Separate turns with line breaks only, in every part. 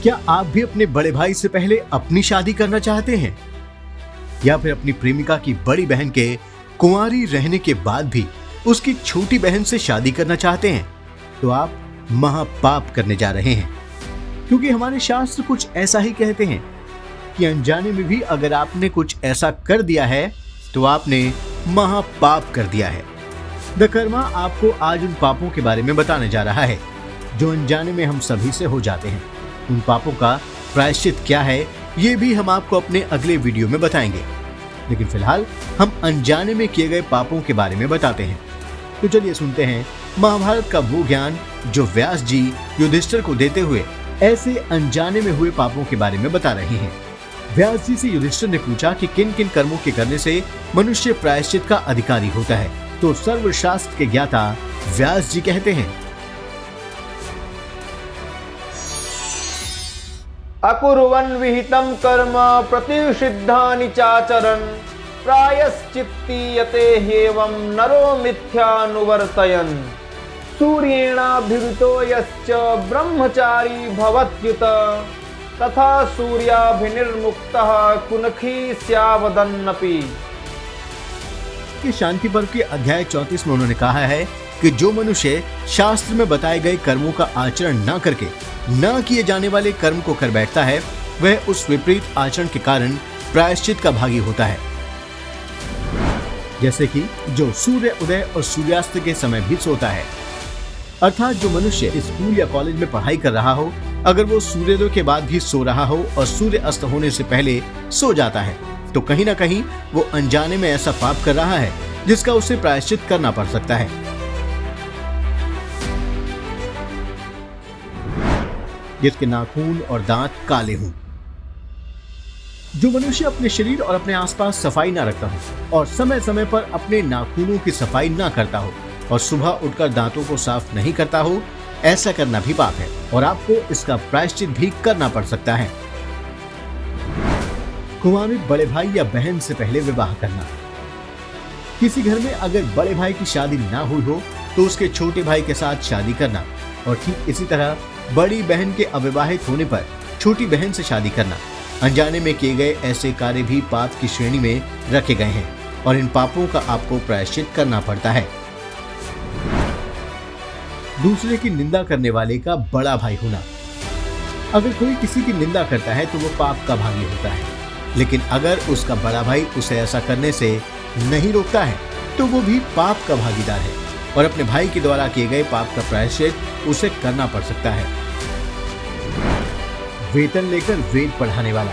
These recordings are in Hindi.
क्या आप भी अपने बड़े भाई से पहले अपनी शादी करना चाहते हैं, या फिर अपनी प्रेमिका की बड़ी बहन के कुंवारी रहने के बाद भी उसकी छोटी बहन से शादी करना चाहते हैं? तो आप महापाप करने जा रहे हैं, क्योंकि हमारे शास्त्र कुछ ऐसा ही कहते हैं कि अनजाने में भी अगर आपने कुछ ऐसा कर दिया है तो आपने महापाप कर दिया है। द कर्मा आपको आज उन पापों के बारे में बताने जा रहा है जो अनजाने में हम सभी से हो जाते हैं। उन पापों का प्रायश्चित क्या है, ये भी हम आपको अपने अगले वीडियो में बताएंगे, लेकिन फिलहाल हम अनजाने में किए गए पापों के बारे में बताते हैं। तो चलिए सुनते हैं महाभारत का वो ज्ञान जो व्यास जी युधिष्ठिर को देते हुए ऐसे अनजाने में हुए पापों के बारे में बता रहे हैं। व्यास जी से युधिष्ठिर ने पूछा कि किन किन कर्मों के करने से मनुष्य प्रायश्चित का अधिकारी होता है। तो सर्वशास्त्र के ज्ञाता व्यास जी कहते हैं,
अकुर्वन् विहितं कर्म प्रतिषिद्धानि चाचरन् प्रायश्चित्तीयते ह्येवं नरो मिथ्यानुवर्तयन् सूर्येणाभिवृतो यश्च ब्रह्मचारी भवत्युत तथा सूर्याभिनिर्मुक्तः कुनखी स्यावदन्नपि।
कि शांति पर्व के अध्याय 34 में उन्होंने कहा है कि जो मनुष्य शास्त्र में बताए गए कर्मों का आचरण न करके न किए जाने वाले कर्म को कर बैठता है, वह उस विपरीत आचरण के कारण प्रायश्चित का भागी होता है। जैसे कि जो सूर्य उदय और सूर्यास्त के समय भी सोता है, अर्थात जो मनुष्य स्कूल या कॉलेज में पढ़ाई कर रहा हो, अगर वो सूर्योदय के बाद भी सो रहा हो और सूर्य अस्त होने से पहले सो जाता है, तो कहीं ना कहीं वो अनजाने में ऐसा पाप कर रहा है जिसका उसे प्रायश्चित करना पड़ सकता है। जिसके नाखून और दांत काले हों। जो मनुष्य अपने शरीर और अपने आसपास सफाई ना रखता हो और समय समय पर अपने नाखूनों की सफाई ना करता हो और सुबह उठकर दांतों को साफ नहीं करता हो, ऐसा करना भी पाप है और आपको इसका प्रायश्चित भी करना पड़ सकता है। कुंवारे बड़े भाई या बहन से पहले विवाह करना। किसी घर में अगर बड़े भाई की शादी ना हुई हो तो उसके छोटे भाई के साथ शादी करना, और ठीक इसी तरह बड़ी बहन के अविवाहित होने पर छोटी बहन से शादी करना, अनजाने में किए गए ऐसे कार्य भी पाप की श्रेणी में रखे गए हैं और इन पापों का आपको प्रायश्चित करना पड़ता है। दूसरे की निंदा करने वाले का बड़ा भाई होना। अगर कोई किसी की निंदा करता है तो वो पाप का भागी होता है, लेकिन अगर उसका बड़ा भाई उसे ऐसा करने से नहीं रोकता है तो वो भी पाप का भागीदार है और अपने भाई के द्वारा किए गए पाप का प्रायश्चित उसे करना पड़ सकता है। वेतन लेकर वेद पढ़ाने वाला।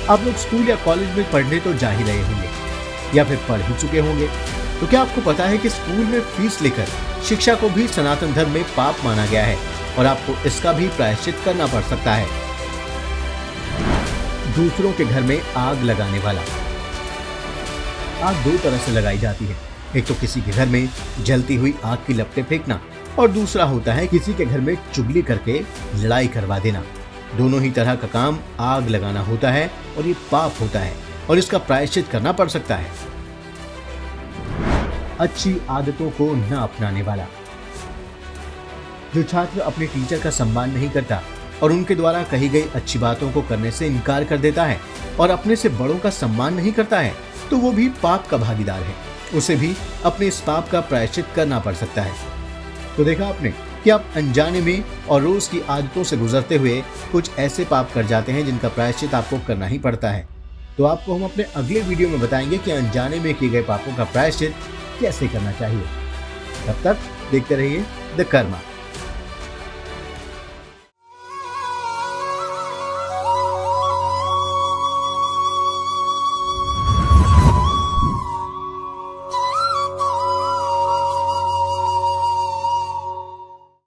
आप लोग स्कूल या कॉलेज में पढ़ने तो जा ही रहे होंगे या फिर पढ़ ही चुके होंगे, तो क्या आपको पता है कि स्कूल में फीस लेकर शिक्षा को भी सनातन धर्म में पाप माना गया है और आपको इसका भी प्रायश्चित करना पड़ सकता है। दूसरों के घर में आग लगाने वाला। आग दो तरह से लगाई जाती है, एक तो किसी के घर में जलती हुई आग की लपटें फेंकना और दूसरा होता है किसी के घर में चुगली करके लड़ाई करवा देना। दोनों ही तरह का काम आग लगाना होता है और ये पाप होता है और इसका प्रायश्चित करना पड़ सकता है। अच्छी आदतों को न अपनाने वाला। जो छात्र अपने टीचर का सम्मान नहीं करता और उनके द्वारा कही गई अच्छी बातों को करने से इनकार कर देता है और अपने से बड़ों का सम्मान नहीं करता है, तो वो भी पाप का भागीदार है। उसे भी अपने इस पाप का प्रायश्चित करना पड़ सकता है। तो देखा आपने कि आप अनजाने में और रोज की आदतों से गुजरते हुए कुछ ऐसे पाप कर जाते हैं जिनका प्रायश्चित आपको करना ही पड़ता है। तो आपको हम अपने अगले वीडियो में बताएंगे कि अनजाने में किए गए पापों का प्रायश्चित कैसे करना चाहिए। तब तक देखते रहिए द कर्मा।